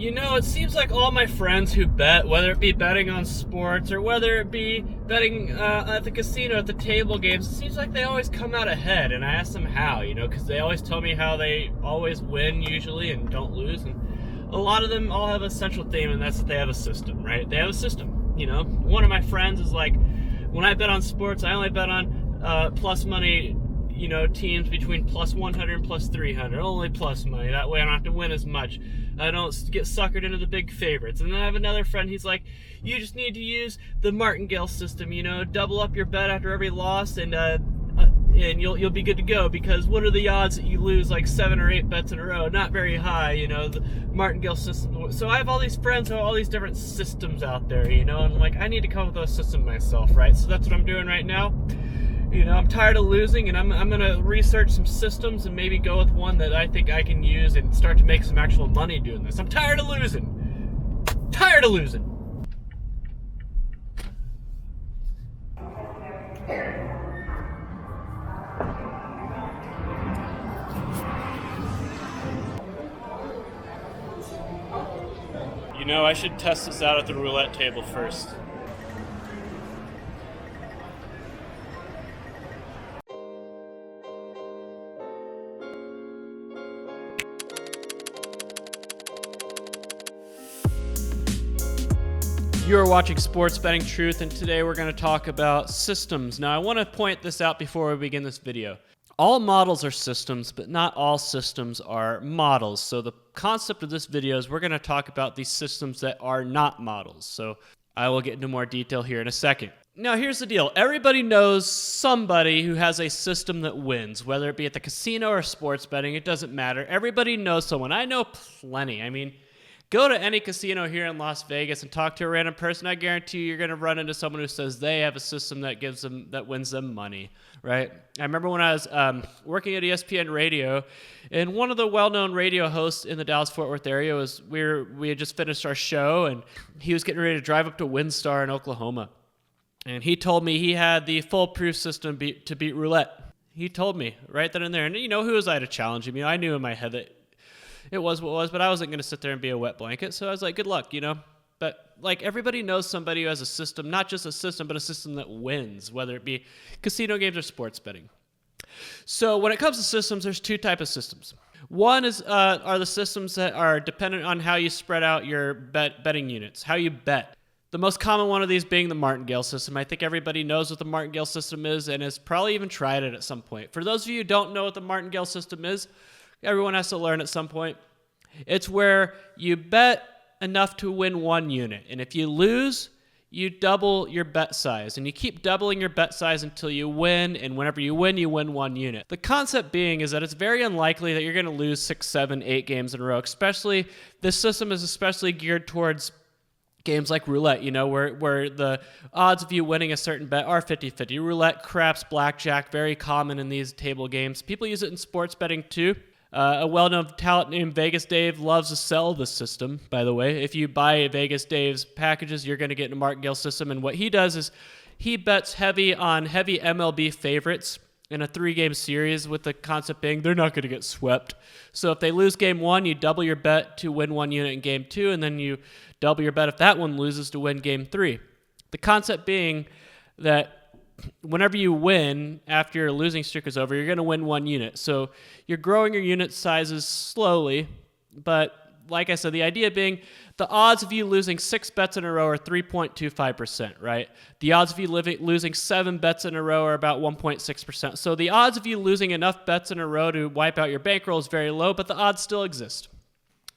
It seems like all my friends who bet, whether it be betting on sports or whether it be betting at the casino at the table games, it seems like they always come out ahead. And I ask them how, because they always tell me how they always win usually and don't lose. And a lot of them all have a central theme, and that's that they have a system, right? They have a system. One of my friends is like, when I bet on sports, I only bet on plus money, teams between plus 100 and plus 300, only plus money. That way I don't have to win as much. I don't get suckered into the big favorites. And then I have another friend, he's like, you just need to use the Martingale system, double up your bet after every loss, and you'll be good to go, because what are the odds that you lose like 7 or 8 bets in a row? Not very high, the Martingale system. So I have all these friends who have all these different systems out there, and I'm like, I need to come up with a system myself, right? So that's what I'm doing right now. I'm tired of losing, and I'm going to research some systems and maybe go with one that I think I can use and start to make some actual money doing this. I'm tired of losing. Tired of losing. I should test this out at the roulette table first. You are watching Sports Betting Truth, and today we're going to talk about systems. Now, I want to point this out before we begin this video. All models are systems, but not all systems are models. So the concept of this video is we're going to talk about these systems that are not models. So I will get into more detail here in a second. Now, here's the deal. Everybody knows somebody who has a system that wins, whether it be at the casino or sports betting. It doesn't matter. Everybody knows someone. I know plenty. Go to any casino here in Las Vegas and talk to a random person. I guarantee you're going to run into someone who says they have a system that wins them money, right? I remember when I was working at ESPN Radio, and one of the well-known radio hosts in the Dallas-Fort Worth area we had just finished our show, and he was getting ready to drive up to WinStar in Oklahoma, and he told me he had the foolproof system to beat Roulette. He told me right then and there, and who was I to challenge him? I knew in my head that it was what it was, but I wasn't going to sit there and be a wet blanket. So I was like, good luck, But everybody knows somebody who has a system, not just a system, but a system that wins, whether it be casino games or sports betting. So when it comes to systems, there's two types of systems. One are the systems that are dependent on how you spread out your betting units, how you bet. The most common one of these being the Martingale system. I think everybody knows what the Martingale system is and has probably even tried it at some point. For those of you who don't know what the Martingale system is, everyone has to learn at some point. It's where you bet enough to win one unit. And if you lose, you double your bet size. And you keep doubling your bet size until you win. And whenever you win one unit. The concept being is that it's very unlikely that you're going to lose 6, 7, 8 games in a row. This system is especially geared towards games like roulette, where the odds of you winning a certain bet are 50-50. Roulette, craps, blackjack, very common in these table games. People use it in sports betting too. A well-known talent named Vegas Dave loves to sell this system, by the way. If you buy Vegas Dave's packages, you're going to get a Martingale system. And what he does is he bets heavy on heavy MLB favorites in a 3-game series, with the concept being they're not going to get swept. So if they lose game 1, you double your bet to win 1 unit in game 2, and then you double your bet if that one loses to win game 3. The concept being that whenever you win after your losing streak is over, you're going to win 1 unit. So you're growing your unit sizes slowly, but like I said, the idea being the odds of you losing 6 bets in a row are 3.25%, right? The odds of you losing 7 bets in a row are about 1.6%. So the odds of you losing enough bets in a row to wipe out your bankroll is very low, but the odds still exist.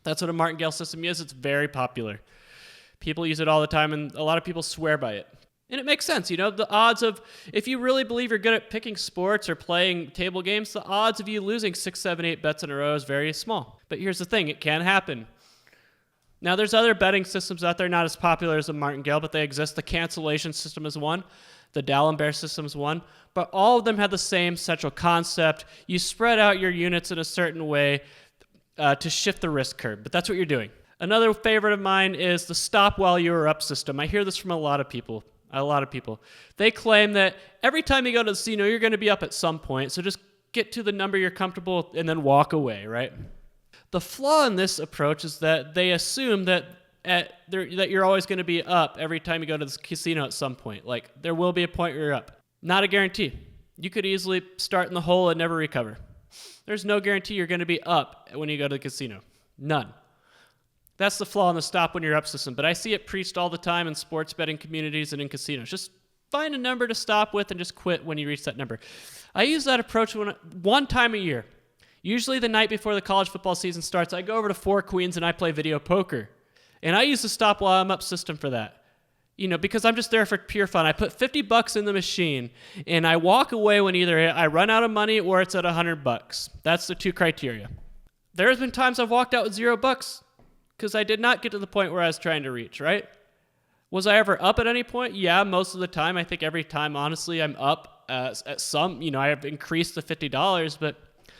That's what a Martingale system is. It's very popular. People use it all the time, and a lot of people swear by it. And it makes sense, the odds of, if you really believe you're good at picking sports or playing table games, the odds of you losing 6, 7, 8 bets in a row is very small. But here's the thing, it can happen. Now, there's other betting systems out there, not as popular as the Martingale, but they exist. The cancellation system is one. The D'Alembert system is one. But all of them have the same central concept. You spread out your units in a certain way to shift the risk curve, but that's what you're doing. Another favorite of mine is the stop while you're up system. I hear this from a lot of people. They claim that every time you go to the casino, you're going to be up at some point, so just get to the number you're comfortable with and then walk away, right? The flaw in this approach is that they assume that that you're always going to be up every time you go to this casino at some point. Like, there will be a point where you're up. Not a guarantee. You could easily start in the hole and never recover. There's no guarantee you're going to be up when you go to the casino. None. That's the flaw in the stop when you're up system. But I see it preached all the time in sports betting communities and in casinos. Just find a number to stop with and just quit when you reach that number. I use that approach one time a year. Usually the night before the college football season starts, I go over to Four Queens and I play video poker. And I use the stop while I'm up system for that. Because I'm just there for pure fun. I put $50 in the machine, and I walk away when either I run out of money or it's at $100. That's the two criteria. There's been times I've walked out with $0 because I did not get to the point where I was trying to reach, right? Was I ever up at any point? Yeah, most of the time. I think every time, honestly, I'm up at some, I have increased the $50, but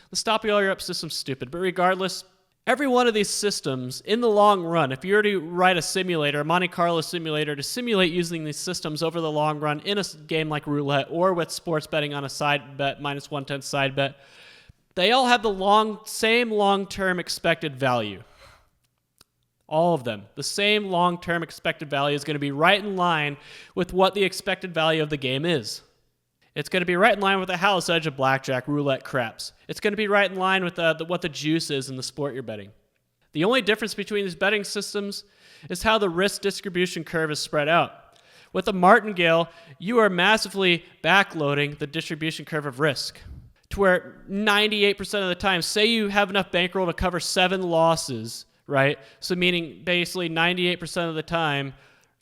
the stop while you're up system's stupid. But regardless, every one of these systems, in the long run, if you were to write a simulator, a Monte Carlo simulator, to simulate using these systems over the long run in a game like Roulette or with sports betting on a side bet, minus 110 side bet, they all have the same long-term expected value. All of them. The same long-term expected value is going to be right in line with what the expected value of the game is. It's going to be right in line with the house edge of blackjack, roulette, craps. It's going to be right in line with what the juice is in the sport you're betting. The only difference between these betting systems is how the risk distribution curve is spread out. With a Martingale, you are massively backloading the distribution curve of risk to where 98% of the time, say you have enough bankroll to cover 7 losses, right? So meaning basically 98% of the time,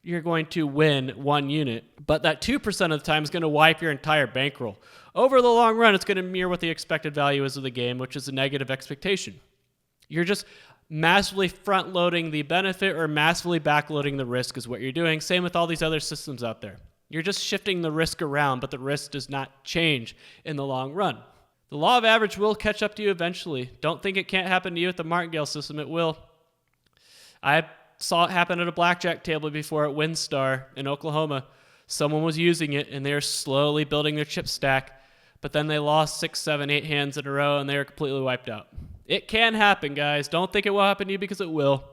you're going to win 1 unit, but that 2% of the time is going to wipe your entire bankroll. Over the long run, it's going to mirror what the expected value is of the game, which is a negative expectation. You're just massively front-loading the benefit or massively backloading the risk is what you're doing. Same with all these other systems out there. You're just shifting the risk around, but the risk does not change in the long run. The law of average will catch up to you eventually. Don't think it can't happen to you with the Martingale system. It will. I saw it happen at a blackjack table before at WinStar in Oklahoma. Someone was using it, and they were slowly building their chip stack, but then they lost 6, 7, 8 hands in a row, and they were completely wiped out. It can happen, guys. Don't think it will happen to you because it will.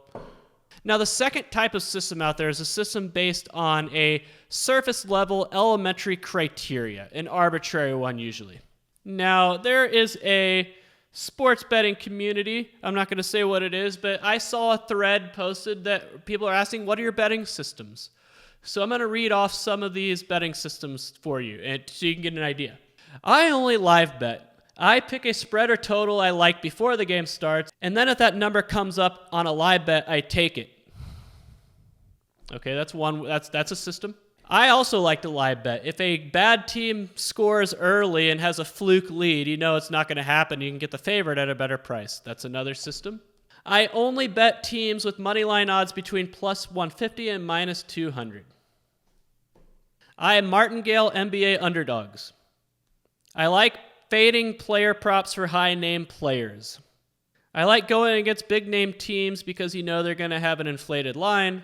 Now, the second type of system out there is a system based on a surface-level elementary criteria, an arbitrary one usually. Now, there is a sports betting community. I'm not going to say what it is, but I saw a thread posted that people are asking, what are your betting systems? So I'm going to read off some of these betting systems for you and so you can get an idea. I only live bet. I pick a spread or total I like before the game starts, and then if that number comes up on a live bet, I take it. Okay, that's a system. I also like to live bet. If a bad team scores early and has a fluke lead, you know it's not going to happen. You can get the favorite at a better price. That's another system. I only bet teams with money line odds between plus 150 and minus 200. I am Martingale NBA underdogs. I like fading player props for high-name players. I like going against big-name teams because you know they're going to have an inflated line.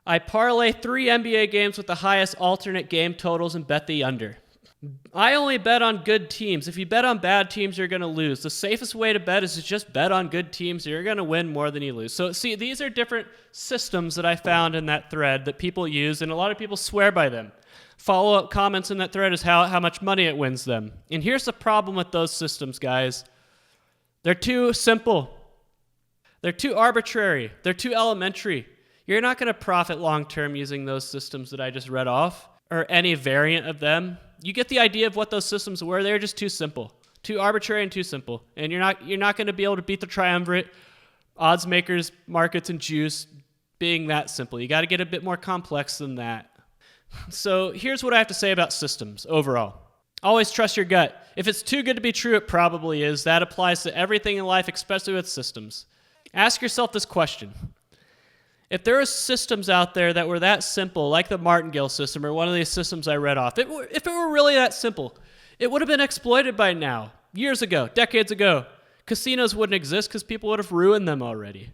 I parlay 3 NBA games with the highest alternate game totals and bet the under. I only bet on good teams. If you bet on bad teams, you're going to lose. The safest way to bet is to just bet on good teams. You're going to win more than you lose. So see, these are different systems that I found in that thread that people use, and a lot of people swear by them. Follow-up comments in that thread is how much money it wins them. And here's the problem with those systems, guys. They're too simple. They're too arbitrary. They're too elementary. You're not going to profit long-term using those systems that I just read off, or any variant of them. You get the idea of what those systems were. They're just too simple, too arbitrary and too simple. And you're not going to be able to beat the triumvirate, odds makers, markets, and juice being that simple. You got to get a bit more complex than that. So here's what I have to say about systems overall. Always trust your gut. If it's too good to be true, it probably is. That applies to everything in life, especially with systems. Ask yourself this question. If there are systems out there that were that simple, like the Martingale system or one of these systems I read off, if it were really that simple, it would have been exploited by now, years ago, decades ago. Casinos wouldn't exist because people would have ruined them already.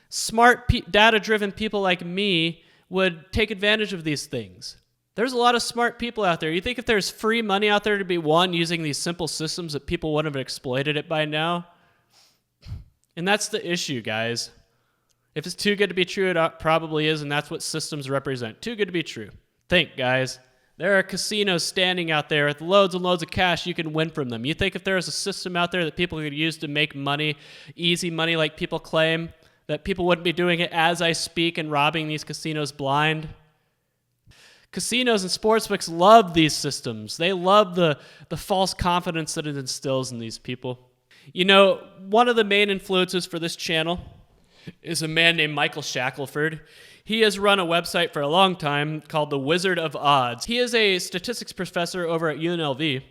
Smart, data-driven people like me would take advantage of these things. There's a lot of smart people out there. You think if there's free money out there to be won using these simple systems that people wouldn't have exploited it by now? And that's the issue, guys. If it's too good to be true, it probably is, and that's what systems represent. Too good to be true. Think, guys. There are casinos standing out there with loads and loads of cash you can win from them. You think if there was a system out there that people could use to make money, easy money like people claim, that people wouldn't be doing it as I speak and robbing these casinos blind? Casinos and sportsbooks love these systems. They love the false confidence that it instills in these people. You know, one of the main influences for this channel is a man named Michael Shackelford. He has run a website for a long time called The Wizard of Odds. He is a statistics professor over at UNLV,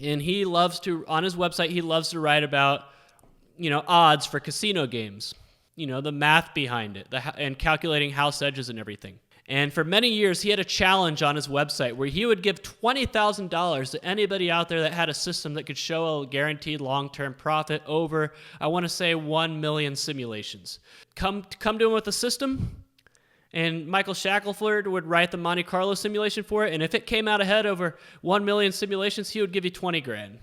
and he loves to, on his website, he loves to write about, odds for casino games. The math behind it, and calculating house edges and everything. And for many years, he had a challenge on his website where he would give $20,000 to anybody out there that had a system that could show a guaranteed long-term profit over, I want to say, 1 million simulations. Come to him with a system, and Michael Shackelford would write the Monte Carlo simulation for it, and if it came out ahead over 1 million simulations, he would give you 20 grand.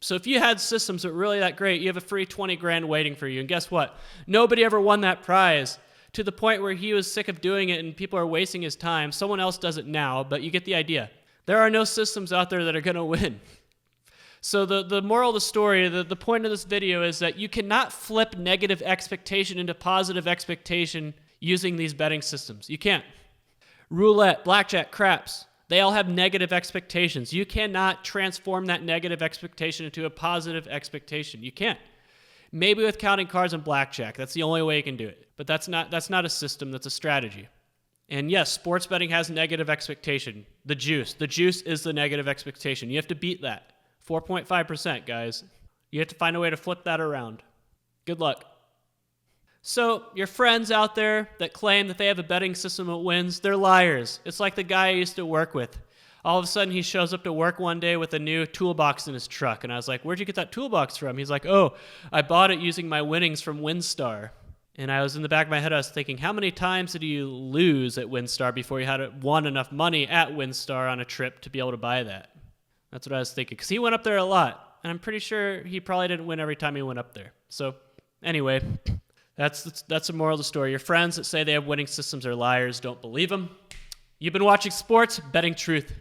So if you had systems that were really that great, you have a free 20 grand waiting for you. And guess what? Nobody ever won that prize, to the point where he was sick of doing it and people are wasting his time. Someone else does it now, but you get the idea. There are no systems out there that are going to win. So the moral of the story, the point of this video is that you cannot flip negative expectation into positive expectation using these betting systems. You can't. Roulette, blackjack, craps, they all have negative expectations. You cannot transform that negative expectation into a positive expectation. You can't. Maybe with counting cards and blackjack. That's the only way you can do it. But that's not a system. That's a strategy. And yes, sports betting has negative expectation. The juice is the negative expectation. You have to beat that. 4.5%, guys. You have to find a way to flip that around. Good luck. So your friends out there that claim that they have a betting system that wins, they're liars. It's like the guy I used to work with. All of a sudden, he shows up to work one day with a new toolbox in his truck. And I was like, where'd you get that toolbox from? He's like, oh, I bought it using my winnings from WinStar. And I was in the back of my head, I was thinking, how many times did you lose at WinStar before you had won enough money at WinStar on a trip to be able to buy that? That's what I was thinking. Because he went up there a lot. And I'm pretty sure he probably didn't win every time he went up there. So anyway, that's the moral of the story. Your friends that say they have winning systems are liars. Don't believe them. You've been watching Sports Betting Truth.